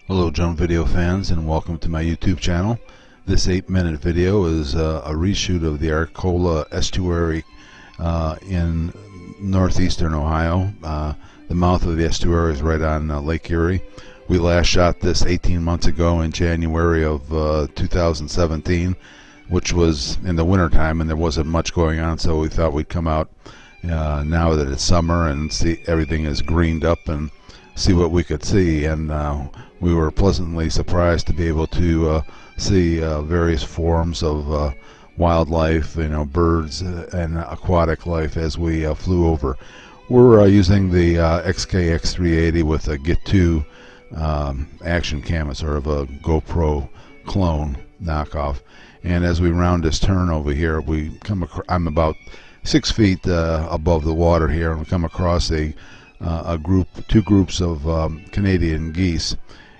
Hello drone video fans, and welcome to my YouTube channel. This 8-minute video is a reshoot of the Arcola Estuary in northeastern Ohio. The mouth of the estuary is right on Lake Erie. We last shot this 18 months ago in January of 2017, which was in the winter time, and there wasn't much going on, so we thought we'd come out now that it's summer and see everything is greened up and see what we could see. And we were pleasantly surprised to be able to see various forms of wildlife, birds and aquatic life as we flew over. We're using the X380 with a Git2 action cam. It's sort of a GoPro clone knockoff. And as we round this turn over here, we come across, I'm about 6 feet above the water here, and we come across two groups of Canadian geese.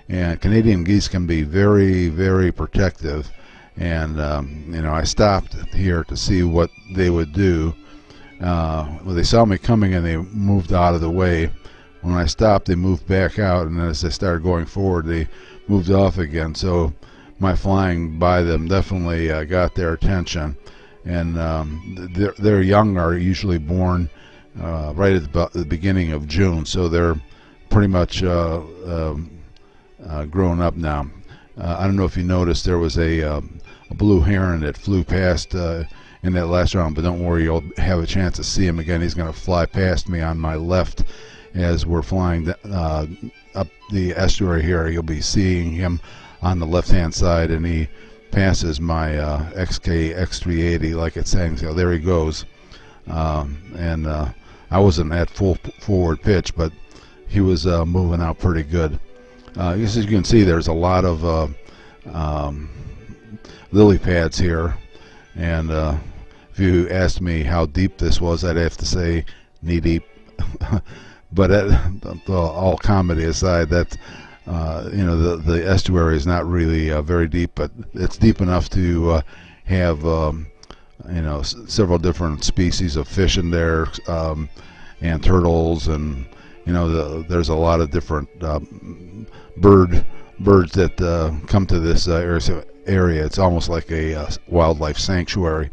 And Canadian geese can be very, very protective. And I stopped here to see what they would do. Well, they saw me coming and they moved out of the way. When I stopped, they moved back out, and as they started going forward, they moved off again. So my flying by them definitely got their attention. And their young are usually born right at the beginning of June, so they're pretty much grown up now. I don't know if you noticed, there was a blue heron that flew past in that last round, but don't worry, you'll have a chance to see him again. He's going to fly past me on my left as we're flying up the estuary here. You'll be seeing him on the left hand side, and he passes my X380 like it's saying. So there he goes. And I wasn't at full forward pitch, but he was moving out pretty good. As you can see, there's a lot of lily pads here, and if you asked me how deep this was, I'd have to say knee deep. But all comedy aside, that the estuary is not really very deep, but it's deep enough to have several different species of fish in there, and turtles, and there's a lot of different birds that come to this area. It's almost like a wildlife sanctuary.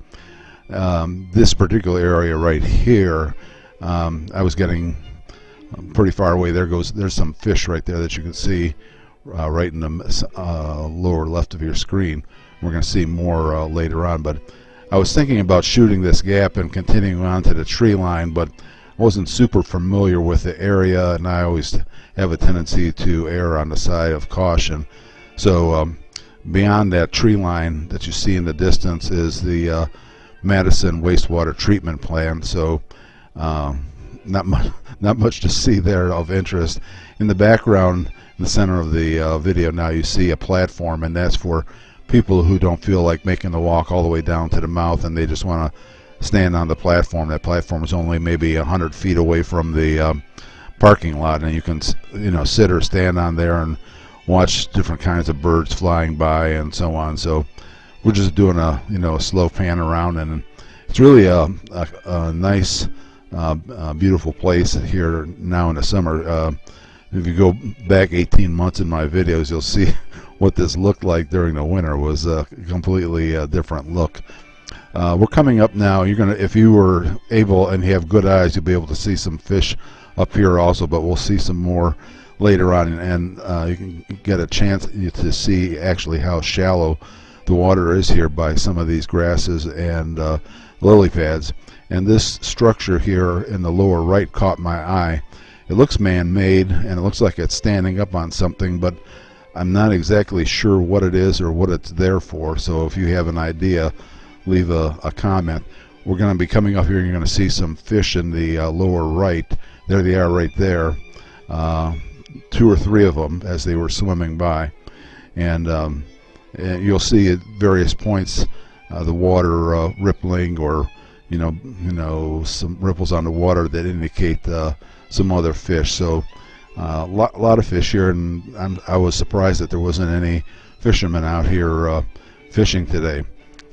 This particular area right here, I was getting pretty far away. There's some fish right there that you can see right in the lower left of your screen. We're going to see more later on, but I was thinking about shooting this gap and continuing on to the tree line, but I wasn't super familiar with the area, and I always have a tendency to err on the side of caution. So beyond that tree line that you see in the distance is the Madison wastewater treatment plant. So not much to see there of interest. In the background, in the center of the video now, you see a platform, and that's for people who don't feel like making the walk all the way down to the mouth, and they just want to stand on the platform. That platform is only maybe 100 feet away from the parking lot, and you can sit or stand on there and watch different kinds of birds flying by and so on. So we're just doing a slow pan around, and it's really a nice beautiful place here now in the summer. If you go back 18 months in my videos, you'll see what this looked like during the winter. Was a completely different look. We're coming up now. If you were able and you have good eyes, you'll be able to see some fish up here also, but we'll see some more later on, and you can get a chance to see actually how shallow the water is here by some of these grasses and lily pads. And this structure here in the lower right caught my eye. It looks man-made, and it looks like it's standing up on something, but I'm not exactly sure what it is or what it's there for. So if you have an idea, leave a comment. We're going to be coming up here, and you're going to see some fish in the lower right. There they are right there, 2 or 3 of them as they were swimming by. And you'll see at various points the water rippling, or some ripples on the water that indicate some other fish. So a lot of fish here, and I was surprised that there wasn't any fishermen out here fishing today.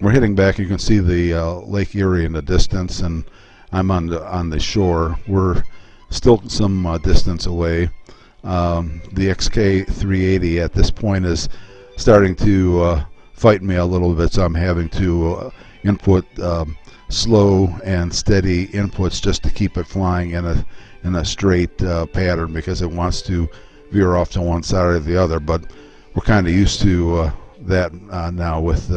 We're heading back. You can see the Lake Erie in the distance, and I'm on the shore. We're still some distance away. The XK380 at this point is starting to fight me a little bit, so I'm having to input slow and steady inputs just to keep it flying in a straight pattern, because it wants to veer off to one side or the other. But we're kind of used to that now with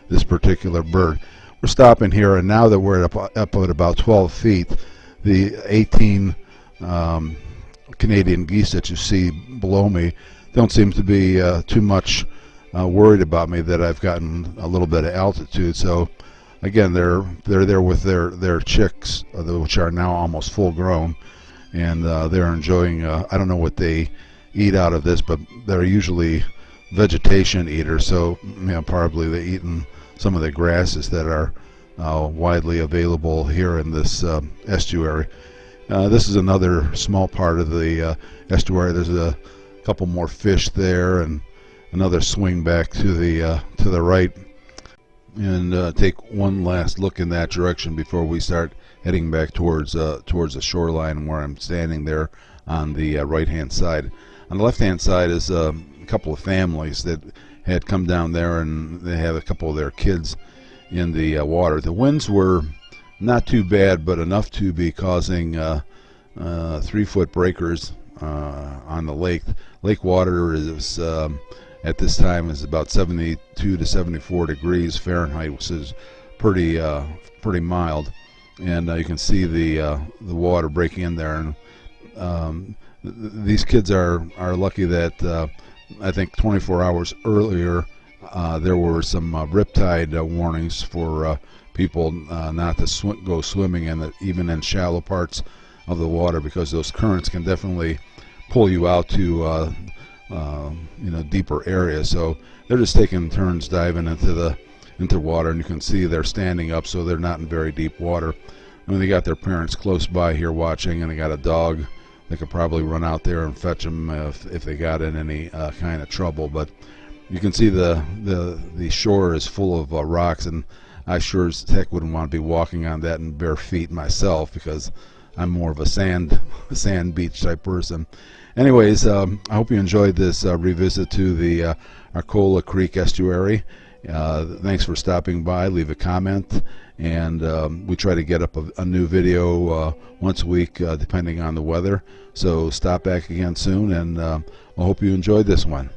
this particular bird. We're stopping here, and now that we're up at about 12 feet, the 18 Canadian geese that you see below me don't seem to be too much worried about me that I've gotten a little bit of altitude. So again, they're there with their chicks, which are now almost full grown, and they're enjoying. I don't know what they eat out of this, but they're usually vegetation eaters. So probably they're eating some of the grasses that are widely available here in this estuary. This is another small part of the estuary. There's a couple more fish there, and another swing back to the right. And take one last look in that direction before we start heading back towards the shoreline, where I'm standing there on the right-hand side. On the left-hand side is a couple of families that had come down there, and they had a couple of their kids in the water. The winds were not too bad, but enough to be causing 3-foot breakers on the lake. Lake water is at this time is about 72 to 74 degrees Fahrenheit, which is pretty mild, and you can see the water breaking in there. And these kids are lucky that I think 24 hours earlier there were some riptide warnings for people not to go swimming even in shallow parts of the water, because those currents can definitely pull you out to deeper areas. So they're just taking turns diving into water, and you can see they're standing up, so they're not in very deep water. I mean, they got their parents close by here watching, and they got a dog. They could probably run out there and fetch them if they got in any kind of trouble. But you can see the shore is full of rocks, and I sure as heck wouldn't want to be walking on that in bare feet myself, because I'm more of a sand beach type person. Anyways, I hope you enjoyed this revisit to the Arcola Creek Estuary. Thanks for stopping by. Leave a comment, and we try to get up a new video once a week depending on the weather. So stop back again soon, and I hope you enjoyed this one.